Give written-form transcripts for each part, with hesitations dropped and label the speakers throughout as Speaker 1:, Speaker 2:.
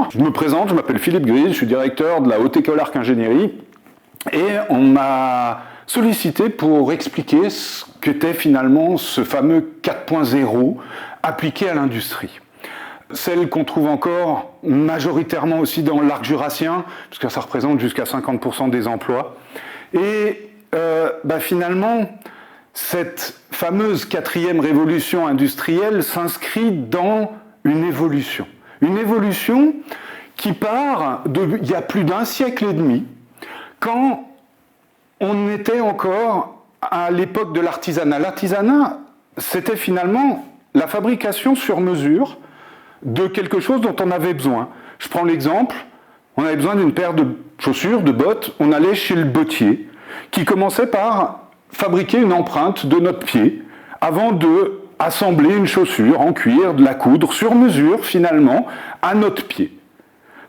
Speaker 1: Bonjour, je me présente, je m'appelle Philippe Gris, je suis directeur de la Haute École Arc Ingénierie et on m'a sollicité pour expliquer ce qu'était finalement ce fameux 4.0 appliqué à l'industrie. Celle qu'on trouve encore majoritairement aussi dans l'arc jurassien, puisque ça représente jusqu'à 50% des emplois. Et finalement, cette fameuse 4e révolution industrielle s'inscrit dans une évolution. Une évolution qui part d'il y a plus d'un siècle et demi, quand on était encore à l'époque de l'artisanat. L'artisanat, c'était finalement la fabrication sur mesure de quelque chose dont on avait besoin. Je prends l'exemple, on avait besoin d'une paire de chaussures, de bottes, on allait chez le bottier, qui commençait par fabriquer une empreinte de notre pied, avant de assembler une chaussure en cuir, de la coudre sur mesure, finalement, à notre pied.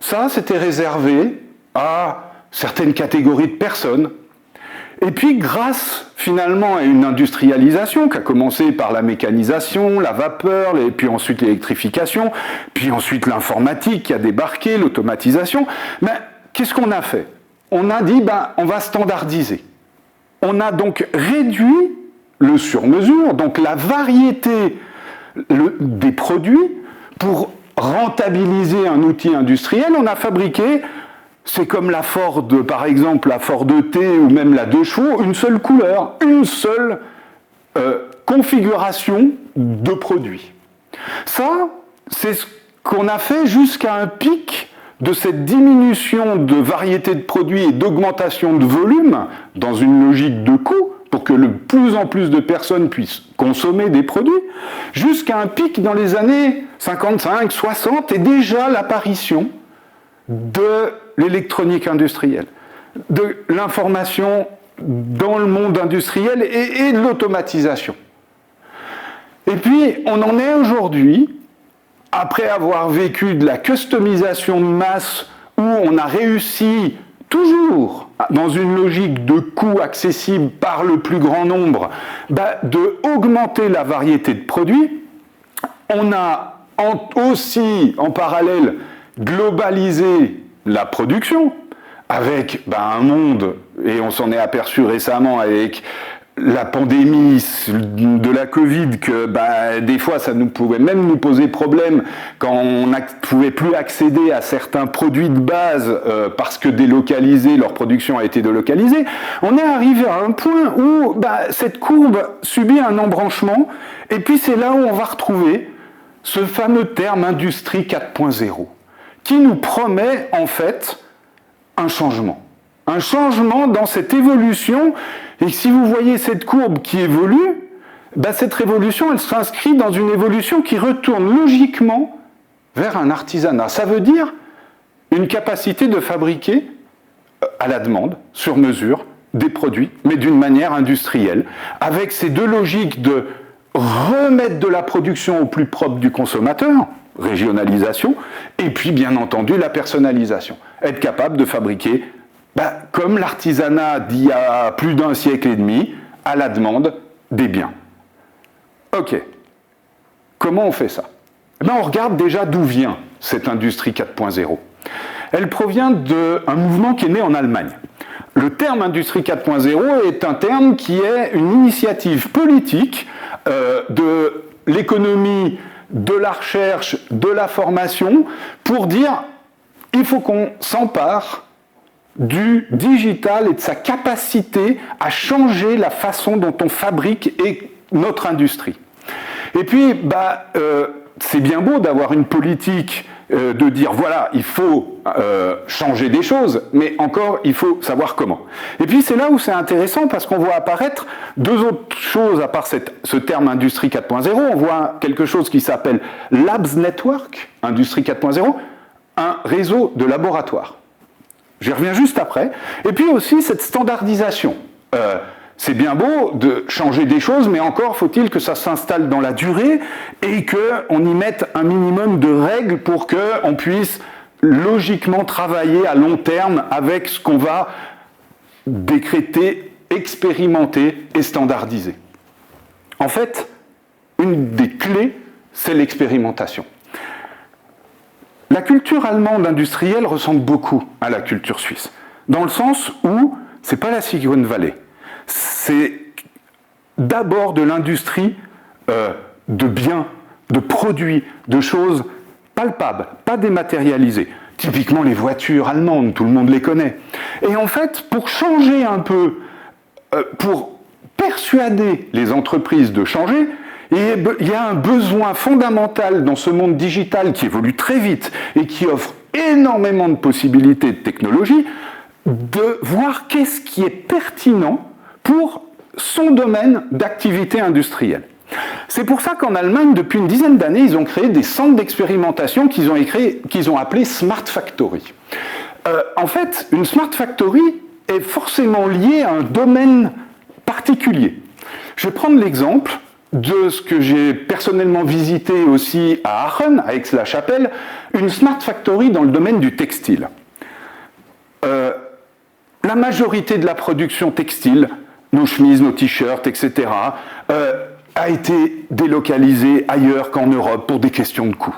Speaker 1: Ça, c'était réservé à certaines catégories de personnes. Et puis, grâce, finalement, à une industrialisation qui a commencé par la mécanisation, la vapeur, et puis ensuite l'électrification, puis ensuite l'informatique qui a débarqué, l'automatisation, qu'est-ce qu'on a fait? On a dit, on va standardiser. On a donc réduit le sur-mesure, donc la variété des produits, pour rentabiliser un outil industriel. On a fabriqué, c'est comme la Ford, par exemple, la Ford T ou même la 2 chevaux, une seule couleur, une seule configuration de produits. Ça, c'est ce qu'on a fait jusqu'à un pic de cette diminution de variété de produits et d'augmentation de volume dans une logique de coût, pour que le plus en plus de personnes puissent consommer des produits, jusqu'à un pic dans les années 55, 60, et déjà l'apparition de l'électronique industrielle, de l'information dans le monde industriel et de l'automatisation. Et puis, on en est aujourd'hui, après avoir vécu de la customisation de masse, où on a réussi toujours dans une logique de coût accessible par le plus grand nombre, de augmenter la variété de produits. On a aussi, en parallèle, globalisé la production, avec un monde, et on s'en est aperçu récemment avec la pandémie de la Covid, que des fois ça pouvait même nous poser problème quand on ne pouvait plus accéder à certains produits de base parce que leur production a été délocalisée. On est arrivé à un point où cette courbe subit un embranchement, et puis c'est là où on va retrouver ce fameux terme industrie 4.0 qui nous promet en fait un changement. Un changement dans cette évolution, et si vous voyez cette courbe qui évolue, cette révolution, elle s'inscrit dans une évolution qui retourne logiquement vers un artisanat. Ça veut dire une capacité de fabriquer à la demande, sur mesure, des produits, mais d'une manière industrielle, avec ces deux logiques de remettre de la production au plus propre du consommateur, régionalisation, et puis bien entendu la personnalisation. Être capable de fabriquer comme l'artisanat d'il y a plus d'un siècle et demi, à la demande des biens. Ok. Comment on fait ça? On regarde déjà d'où vient cette industrie 4.0. Elle provient d'un mouvement qui est né en Allemagne. Le terme industrie 4.0 est un terme qui est une initiative politique de l'économie, de la recherche, de la formation, pour dire il faut qu'on s'empare du digital et de sa capacité à changer la façon dont on fabrique notre industrie. Et puis, c'est bien beau d'avoir une politique de dire, voilà, il faut changer des choses, mais encore, il faut savoir comment. Et puis, c'est là où c'est intéressant, parce qu'on voit apparaître deux autres choses, à part ce terme Industrie 4.0. On voit quelque chose qui s'appelle Labs Network, Industrie 4.0, un réseau de laboratoires. J'y reviens juste après. Et puis aussi cette standardisation. C'est bien beau de changer des choses, mais encore faut-il que ça s'installe dans la durée et qu'on y mette un minimum de règles pour qu'on puisse logiquement travailler à long terme avec ce qu'on va décréter, expérimenter et standardiser. En fait, une des clés, c'est l'expérimentation. La culture allemande industrielle ressemble beaucoup à la culture suisse, dans le sens où c'est pas la Silicon Valley, c'est d'abord de l'industrie de biens, de produits, de choses palpables, pas dématérialisées. Typiquement les voitures allemandes, tout le monde les connaît. Et en fait, pour changer un peu, pour persuader les entreprises de changer, il y a un besoin fondamental dans ce monde digital qui évolue très vite et qui offre énormément de possibilités de technologie, de voir qu'est-ce qui est pertinent pour son domaine d'activité industrielle. C'est pour ça qu'en Allemagne, depuis une dizaine d'années, ils ont créé des centres d'expérimentation qu'ils ont appelés Smart Factory. En fait, une Smart Factory est forcément liée à un domaine particulier. Je vais prendre l'exemple de ce que j'ai personnellement visité aussi à Aachen, à Aix-la-Chapelle, une Smart Factory dans le domaine du textile. La majorité de la production textile, nos chemises, nos t-shirts, etc., a été délocalisée ailleurs qu'en Europe pour des questions de coût.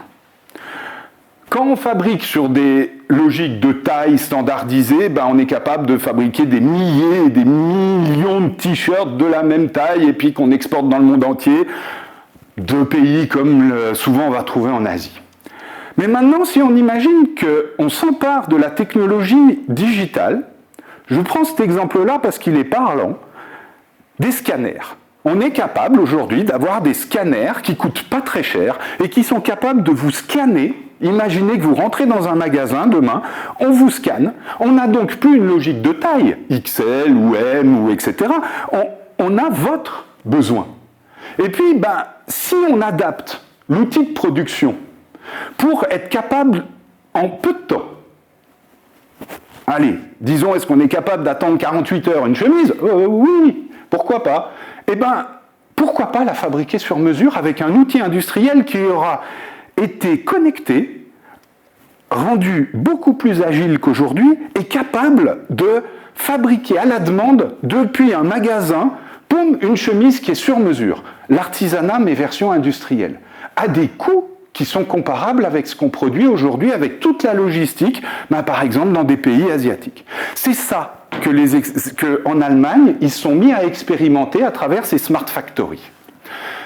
Speaker 1: Quand on fabrique sur des logiques de taille standardisées, on est capable de fabriquer des milliers et des millions de t-shirts de la même taille et puis qu'on exporte dans le monde entier, de pays comme souvent on va trouver en Asie. Mais maintenant, si on imagine qu'on s'empare de la technologie digitale, je prends cet exemple-là parce qu'il est parlant, des scanners. On est capable aujourd'hui d'avoir des scanners qui coûtent pas très cher et qui sont capables de vous scanner. Imaginez que vous rentrez dans un magasin demain, on vous scanne, on n'a donc plus une logique de taille, XL ou M ou etc. On a votre besoin. Et puis, si on adapte l'outil de production pour être capable en peu de temps, allez, disons, est-ce qu'on est capable d'attendre 48 heures une chemise ? Oui, pourquoi pas ? Pourquoi pas la fabriquer sur mesure avec un outil industriel qui aura été connecté, rendu beaucoup plus agile qu'aujourd'hui et capable de fabriquer à la demande depuis un magasin, une chemise qui est sur mesure. L'artisanat, mais version industrielle, à des coûts qui sont comparables avec ce qu'on produit aujourd'hui avec toute la logistique, par exemple dans des pays asiatiques. C'est ça qu'en Allemagne, ils sont mis à expérimenter à travers ces Smart Factory.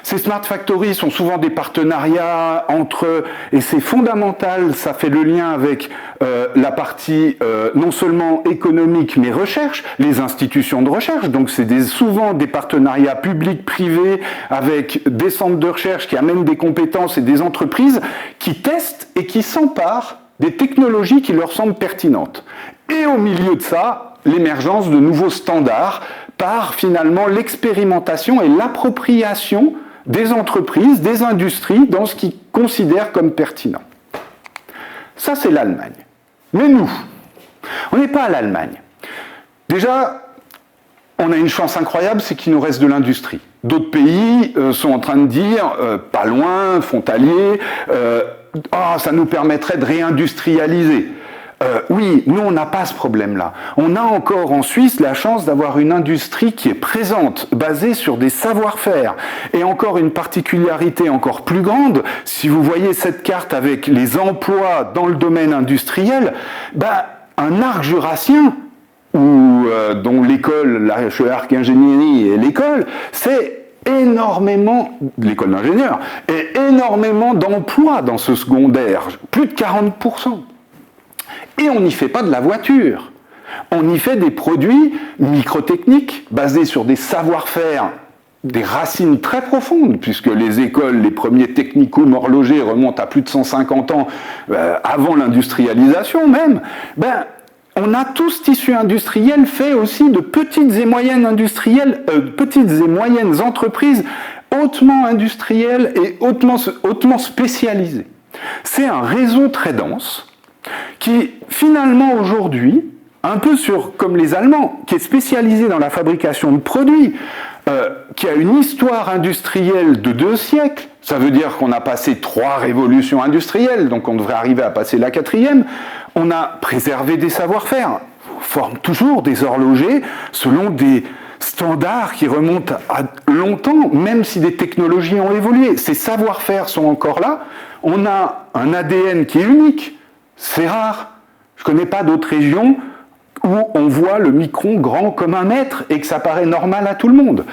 Speaker 1: Ces Smart Factory sont souvent des partenariats entre, et c'est fondamental, ça fait le lien avec la partie non seulement économique mais recherche, les institutions de recherche, donc c'est souvent des partenariats publics-privés avec des centres de recherche qui amènent des compétences et des entreprises qui testent et qui s'emparent des technologies qui leur semblent pertinentes. Et au milieu de ça, l'émergence de nouveaux standards par finalement l'expérimentation et l'appropriation des entreprises, des industries, dans ce qu'ils considèrent comme pertinent. Ça, c'est l'Allemagne. Mais nous, on n'est pas à l'Allemagne. Déjà, on a une chance incroyable, c'est qu'il nous reste de l'industrie. D'autres pays sont en train de dire, pas loin, frontaliers, ça nous permettrait de réindustrialiser. Oui, nous on n'a pas ce problème-là. On a encore en Suisse la chance d'avoir une industrie qui est présente, basée sur des savoir-faire. Et encore une particularité encore plus grande, si vous voyez cette carte avec les emplois dans le domaine industriel, un arc jurassien, dont l'école, la Arc Ingénierie et l'école, c'est énormément, l'école d'ingénieurs, et énormément d'emplois dans ce secondaire, plus de 40%. Et on n'y fait pas de la voiture. On y fait des produits microtechniques basés sur des savoir-faire, des racines très profondes, puisque les écoles, les premiers technicums horlogers remontent à plus de 150 ans avant l'industrialisation même. On a tout ce tissu industriel fait aussi de petites et moyennes entreprises hautement industrielles et hautement spécialisées. C'est un réseau très dense qui finalement aujourd'hui, un peu comme les Allemands, qui est spécialisé dans la fabrication de produits, qui a une histoire industrielle de 2 siècles, ça veut dire qu'on a passé 3 révolutions industrielles, donc on devrait arriver à passer la 4e, on a préservé des savoir-faire, on forme toujours des horlogers selon des standards qui remontent à longtemps, même si des technologies ont évolué. Ces savoir-faire sont encore là, on a un ADN qui est unique, C'est rare. Je ne connais pas d'autres régions où on voit le micron grand comme 1 mètre et que ça paraît normal à tout le monde.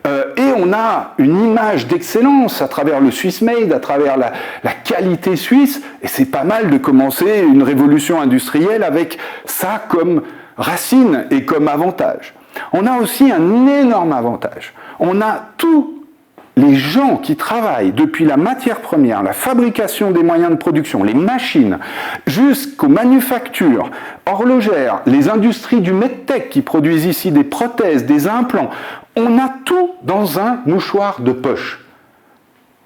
Speaker 1: Et on a une image d'excellence à travers le Swiss Made, à travers la qualité suisse, et c'est pas mal de commencer une révolution industrielle avec ça comme racine et comme avantage. On a aussi un énorme avantage. On a tous les gens qui travaillent depuis la matière première, la fabrication des moyens de production, les machines, jusqu'aux manufactures horlogères, les industries du medtech qui produisent ici des prothèses, des implants. On a tout dans un mouchoir de poche.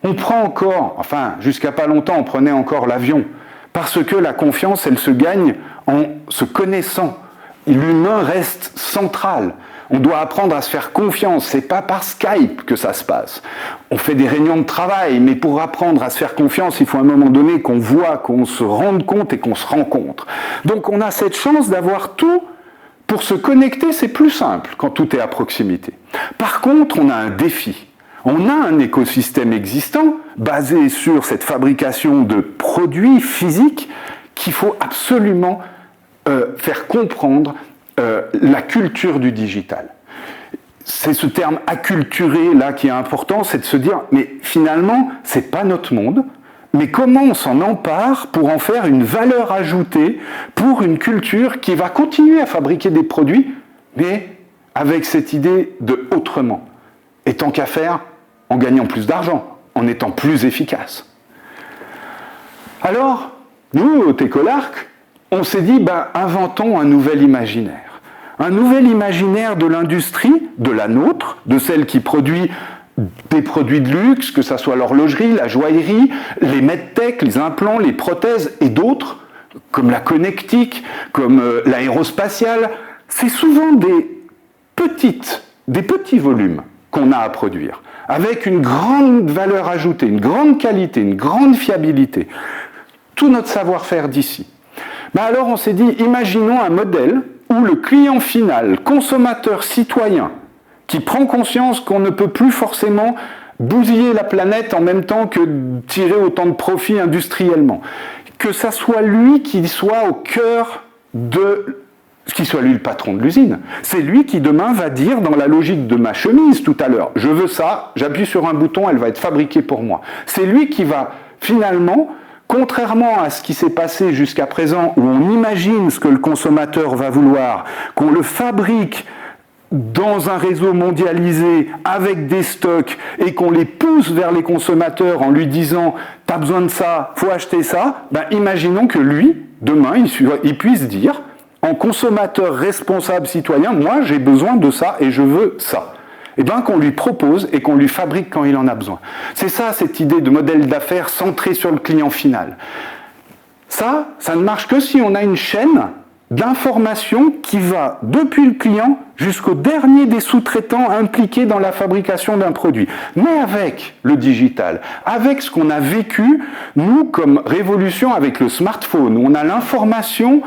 Speaker 1: On prend encore, enfin jusqu'à pas longtemps, on prenait encore l'avion, parce que la confiance, elle se gagne en se connaissant. L'humain reste central. On doit apprendre à se faire confiance. C'est pas par Skype que ça se passe. On fait des réunions de travail, mais pour apprendre à se faire confiance, il faut à un moment donné qu'on voit, qu'on se rende compte et qu'on se rencontre. Donc on a cette chance d'avoir tout. Pour se connecter, c'est plus simple quand tout est à proximité. Par contre, on a un défi. On a un écosystème existant basé sur cette fabrication de produits physiques qu'il faut absolument faire comprendre la culture du digital. C'est ce terme acculturé là qui est important, c'est de se dire mais finalement c'est pas notre monde, mais comment on s'en empare pour en faire une valeur ajoutée pour une culture qui va continuer à fabriquer des produits, mais avec cette idée de autrement. Et tant qu'à faire, en gagnant plus d'argent, en étant plus efficace. Alors, nous, au Técolarc, on s'est dit, inventons un nouvel imaginaire. Un nouvel imaginaire de l'industrie, de la nôtre, de celle qui produit des produits de luxe, que ce soit l'horlogerie, la joaillerie, les medtech, les implants, les prothèses et d'autres, comme la connectique, comme l'aérospatiale. C'est souvent des petits volumes qu'on a à produire, avec une grande valeur ajoutée, une grande qualité, une grande fiabilité. Tout notre savoir-faire d'ici. Alors on s'est dit, imaginons un modèle où le client final, consommateur citoyen, qui prend conscience qu'on ne peut plus forcément bousiller la planète en même temps que tirer autant de profit industriellement, que ça soit lui qui soit au cœur qui soit lui le patron de l'usine. C'est lui qui demain va dire, dans la logique de ma chemise tout à l'heure, je veux ça, j'appuie sur un bouton, elle va être fabriquée pour moi. C'est lui qui va finalement, contrairement à ce qui s'est passé jusqu'à présent, où on imagine ce que le consommateur va vouloir, qu'on le fabrique dans un réseau mondialisé avec des stocks et qu'on les pousse vers les consommateurs en lui disant « t'as besoin de ça, faut acheter ça », imaginons que lui, demain, il puisse dire en consommateur responsable citoyen, moi j'ai besoin de ça et je veux ça. Et qu'on lui propose et qu'on lui fabrique quand il en a besoin. C'est ça, cette idée de modèle d'affaires centré sur le client final. Ça ne marche que si on a une chaîne d'information qui va depuis le client jusqu'au dernier des sous-traitants impliqués dans la fabrication d'un produit. Mais avec le digital, avec ce qu'on a vécu, nous, comme révolution avec le smartphone, où on a l'information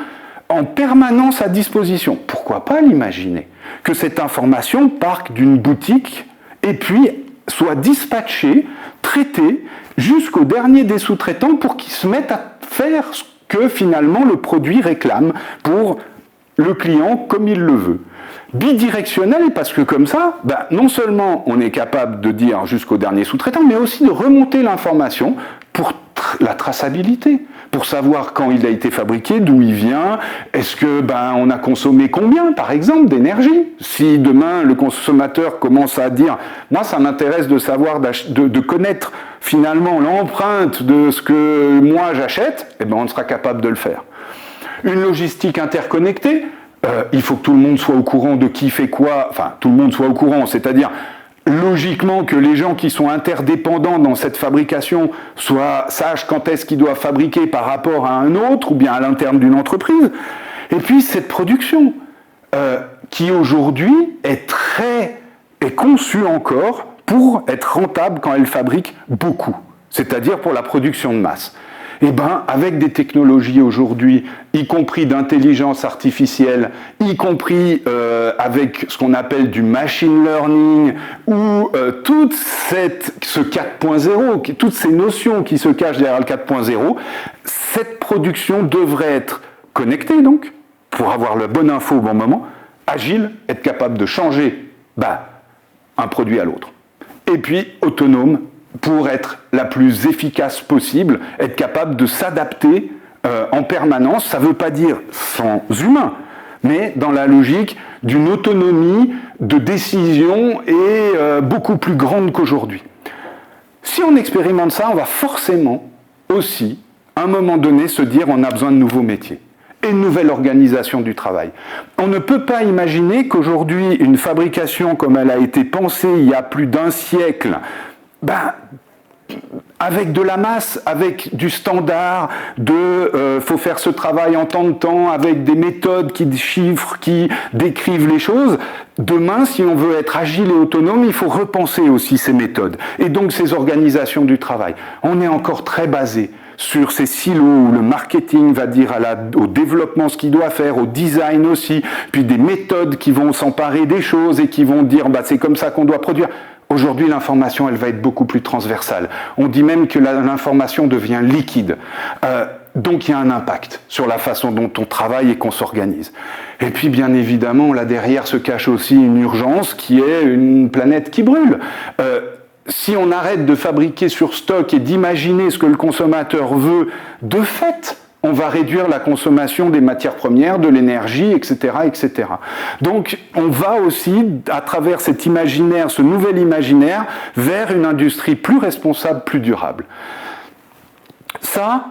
Speaker 1: en permanence à disposition. Pourquoi pas l'imaginer? Que cette information parte d'une boutique et puis soit dispatchée, traitée, jusqu'au dernier des sous-traitants pour qu'ils se mettent à faire ce que finalement le produit réclame pour le client comme il le veut. Bidirectionnel parce que comme ça, non seulement on est capable de dire jusqu'au dernier sous-traitant, mais aussi de remonter l'information pour la traçabilité, pour savoir quand il a été fabriqué, d'où il vient, est-ce que on a consommé combien, par exemple, d'énergie. Si demain le consommateur commence à dire, moi ça m'intéresse de savoir, de connaître finalement l'empreinte de ce que moi j'achète, on sera capable de le faire. Une logistique interconnectée, il faut que tout le monde soit au courant de qui fait quoi, enfin tout le monde soit au courant, c'est-à-dire logiquement que les gens qui sont interdépendants dans cette fabrication sachent quand est-ce qu'ils doivent fabriquer par rapport à un autre ou bien à l'interne d'une entreprise. Et puis cette production qui aujourd'hui est conçue encore pour être rentable quand elle fabrique beaucoup, c'est-à-dire pour la production de masse. Eh bien, avec des technologies aujourd'hui, y compris d'intelligence artificielle, y compris avec ce qu'on appelle du machine learning, ou toute ce 4.0, toutes ces notions qui se cachent derrière le 4.0, cette production devrait être connectée donc, pour avoir la bonne info au bon moment, agile, être capable de changer un produit à l'autre. Et puis autonome, pour être la plus efficace possible, être capable de s'adapter en permanence. Ça ne veut pas dire sans humain, mais dans la logique d'une autonomie de décision et beaucoup plus grande qu'aujourd'hui. Si on expérimente ça, on va forcément aussi, à un moment donné, se dire on a besoin de nouveaux métiers et une nouvelle organisation du travail. On ne peut pas imaginer qu'aujourd'hui, une fabrication comme elle a été pensée il y a plus d'un siècle, avec de la masse, avec du standard, faut faire ce travail en tant de temps, avec des méthodes qui chiffrent, qui décrivent les choses. Demain, si on veut être agile et autonome, il faut repenser aussi ces méthodes. Et donc ces organisations du travail. On est encore très basé sur ces silos où le marketing va dire au développement ce qu'il doit faire, au design aussi, puis des méthodes qui vont s'emparer des choses et qui vont dire c'est comme ça qu'on doit produire. Aujourd'hui, l'information, elle va être beaucoup plus transversale. On dit même que l'information devient liquide. Donc, il y a un impact sur la façon dont on travaille et qu'on s'organise. Et puis, bien évidemment, là derrière se cache aussi une urgence qui est une planète qui brûle. Si on arrête de fabriquer sur stock et d'imaginer ce que le consommateur veut, de fait, on va réduire la consommation des matières premières, de l'énergie, etc., etc. Donc, on va aussi, à travers cet imaginaire, ce nouvel imaginaire, vers une industrie plus responsable, plus durable. Ça,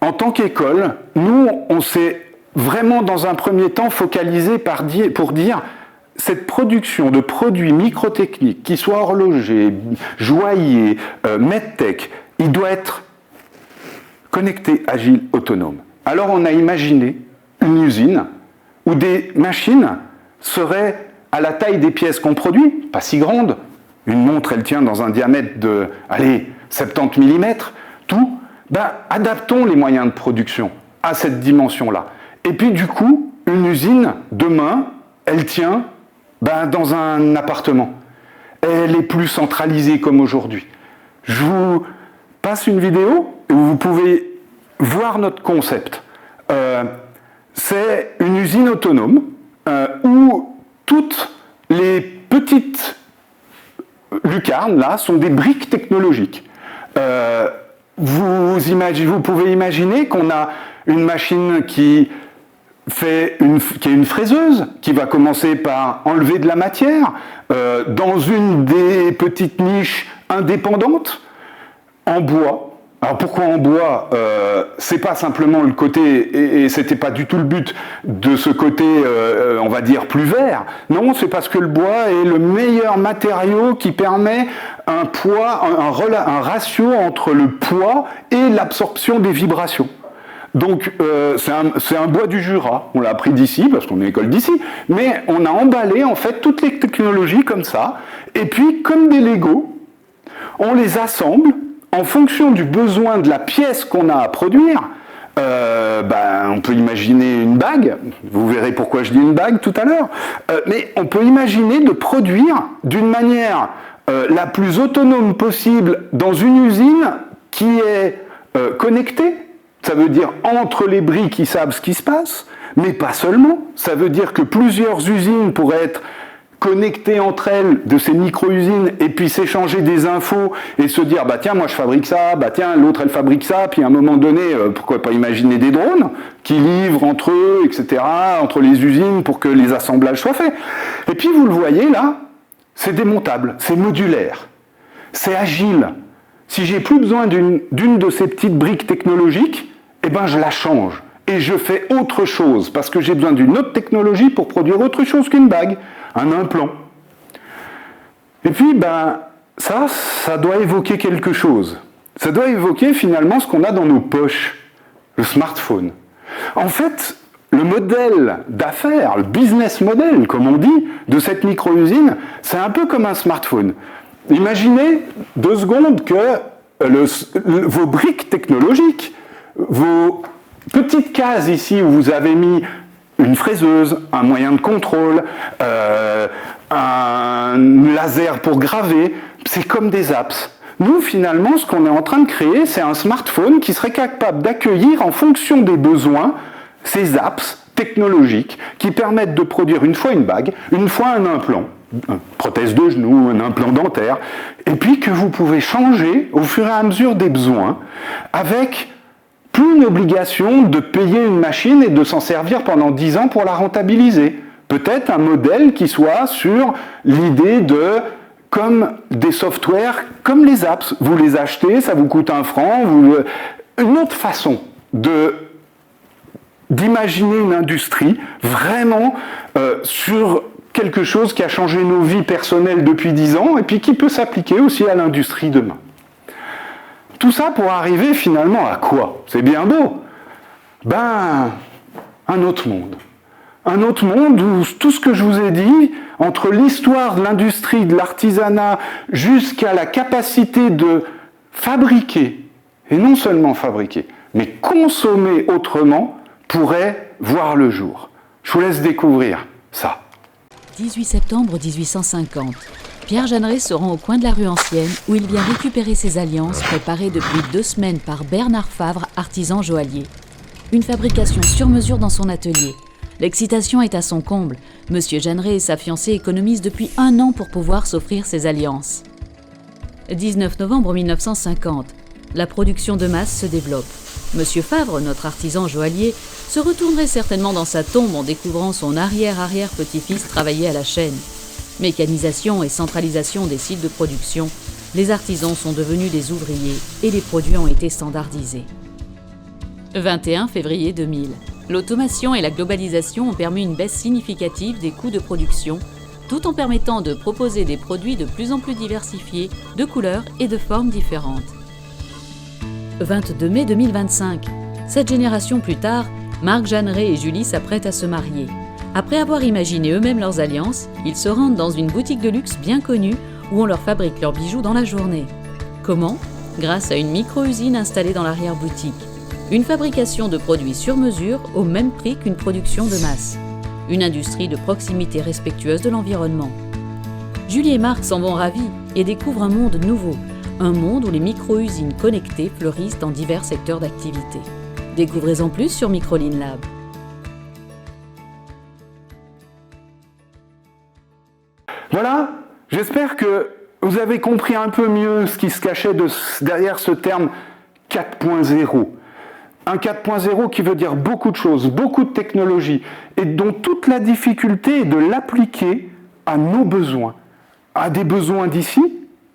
Speaker 1: en tant qu'école, nous, on s'est vraiment, dans un premier temps, focalisé pour dire cette production de produits microtechniques, qu'ils soient horlogers, joailliers, medtech, il doit être connecté, agile, autonome. Alors on a imaginé une usine où des machines seraient à la taille des pièces qu'on produit, pas si grandes. Une montre, elle tient dans un diamètre de, 70 mm, tout. Adaptons les moyens de production à cette dimension-là. Et puis du coup, une usine, demain, elle tient dans un appartement. Elle est plus centralisée comme aujourd'hui. Je vous passe une vidéo où vous pouvez voir notre concept. C'est une usine autonome où toutes les petites lucarnes là sont des briques technologiques. Vous pouvez imaginer qu'on a une machine qui est une fraiseuse, qui va commencer par enlever de la matière dans une des petites niches indépendantes, en bois. Alors pourquoi en bois c'est pas simplement le côté, et c'était pas du tout le but de ce côté, on va dire, plus vert. Non, c'est parce que le bois est le meilleur matériau qui permet un poids, un ratio entre le poids et l'absorption des vibrations. Donc c'est un bois du Jura, on l'a appris d'ici, parce qu'on est école d'ici, mais on a emballé en fait toutes les technologies comme ça, et puis comme des Legos, on les assemble en fonction du besoin de la pièce qu'on a à produire. On peut imaginer une bague, vous verrez pourquoi je dis une bague tout à l'heure, mais on peut imaginer de produire d'une manière la plus autonome possible dans une usine qui est connectée. Ça veut dire entre les briques, ils savent ce qui se passe, mais pas seulement. Ça veut dire que plusieurs usines pourraient être connecter entre elles de ces micro-usines et puis s'échanger des infos et se dire tiens moi je fabrique ça, tiens l'autre elle fabrique ça, puis à un moment donné pourquoi pas imaginer des drones qui livrent entre eux, etc., entre les usines pour que les assemblages soient faits. Et puis vous le voyez là, c'est démontable, c'est modulaire, c'est agile. Si j'ai plus besoin d'une de ces petites briques technologiques, je la change et je fais autre chose parce que j'ai besoin d'une autre technologie pour produire autre chose qu'une bague, un implant. Et puis, ça doit évoquer quelque chose. Ça doit évoquer finalement ce qu'on a dans nos poches, le smartphone. En fait, le modèle d'affaires, le business model, comme on dit, de cette micro-usine, c'est un peu comme un smartphone. Imaginez 2 secondes que vos briques technologiques vos petites cases ici où vous avez mis une fraiseuse, un moyen de contrôle, un laser pour graver, c'est comme des apps. Nous, finalement, ce qu'on est en train de créer, c'est un smartphone qui serait capable d'accueillir, en fonction des besoins, ces apps technologiques qui permettent de produire une fois une bague, une fois un implant, une prothèse de genou, un implant dentaire, et puis que vous pouvez changer au fur et à mesure des besoins, avec plus une obligation de payer une machine et de s'en servir pendant 10 ans pour la rentabiliser. Peut-être un modèle qui soit sur l'idée de, comme des softwares, comme les apps, vous les achetez, ça vous coûte 1 franc, une autre façon d'imaginer une industrie vraiment sur quelque chose qui a changé nos vies personnelles depuis 10 ans et puis qui peut s'appliquer aussi à l'industrie demain. Tout ça pour arriver finalement à quoi? C'est bien beau. Ben, un autre monde. Un autre monde où tout ce que je vous ai dit, entre l'histoire de l'industrie, de l'artisanat, jusqu'à la capacité de fabriquer, et non seulement fabriquer, mais consommer autrement, pourrait voir le jour. Je vous laisse découvrir ça.
Speaker 2: 18 septembre 1850. Pierre Jeanneret se rend au coin de la rue Ancienne où il vient récupérer ses alliances préparées depuis 2 semaines par Bernard Favre, artisan joaillier. Une fabrication sur mesure dans son atelier. L'excitation est à son comble. Monsieur Jeanneret et sa fiancée économisent depuis 1 an pour pouvoir s'offrir ces alliances. 19 novembre 1950. La production de masse se développe. Monsieur Favre, notre artisan joaillier, se retournerait certainement dans sa tombe en découvrant son arrière-arrière-petit-fils travailler à la chaîne. Mécanisation et centralisation des sites de production, les artisans sont devenus des ouvriers et les produits ont été standardisés. 21 février 2000. L'automation et la globalisation ont permis une baisse significative des coûts de production, tout en permettant de proposer des produits de plus en plus diversifiés, de couleurs et de formes différentes. 22 mai 2025. 7 générations plus tard, Marc Jeanneret et Julie s'apprêtent à se marier. Après avoir imaginé eux-mêmes leurs alliances, ils se rendent dans une boutique de luxe bien connue où on leur fabrique leurs bijoux dans la journée. Comment? Grâce à une micro-usine installée dans l'arrière-boutique. Une fabrication de produits sur mesure au même prix qu'une production de masse. Une industrie de proximité respectueuse de l'environnement. Julie et Marc s'en vont ravis et découvrent un monde nouveau. Un monde où les micro-usines connectées fleurissent dans divers secteurs d'activité. Découvrez-en plus sur Microline Lab.
Speaker 1: Voilà, j'espère que vous avez compris un peu mieux ce qui se cachait derrière ce terme 4.0. Un 4.0 qui veut dire beaucoup de choses, beaucoup de technologies, et dont toute la difficulté est de l'appliquer à nos besoins, à des besoins d'ici,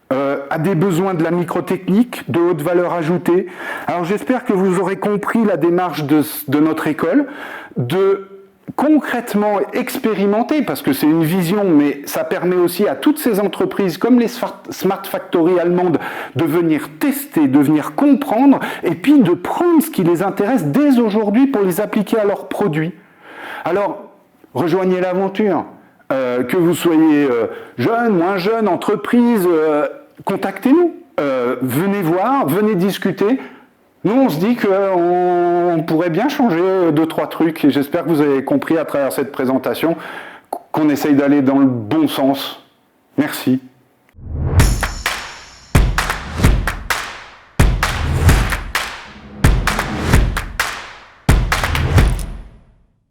Speaker 1: à des besoins de la microtechnique, de haute valeur ajoutée. Alors j'espère que vous aurez compris la démarche de notre école, de concrètement expérimenter, parce que c'est une vision, mais ça permet aussi à toutes ces entreprises, comme les Smart Factory allemandes, de venir tester, de venir comprendre, et puis de prendre ce qui les intéresse dès aujourd'hui pour les appliquer à leurs produits. Alors, rejoignez l'aventure. Que vous soyez jeune, moins jeune, entreprise, contactez-nous. Venez voir, venez discuter. Nous, on se dit qu'on pourrait bien changer 2-3 trucs, et j'espère que vous avez compris à travers cette présentation qu'on essaye d'aller dans le bon sens. Merci.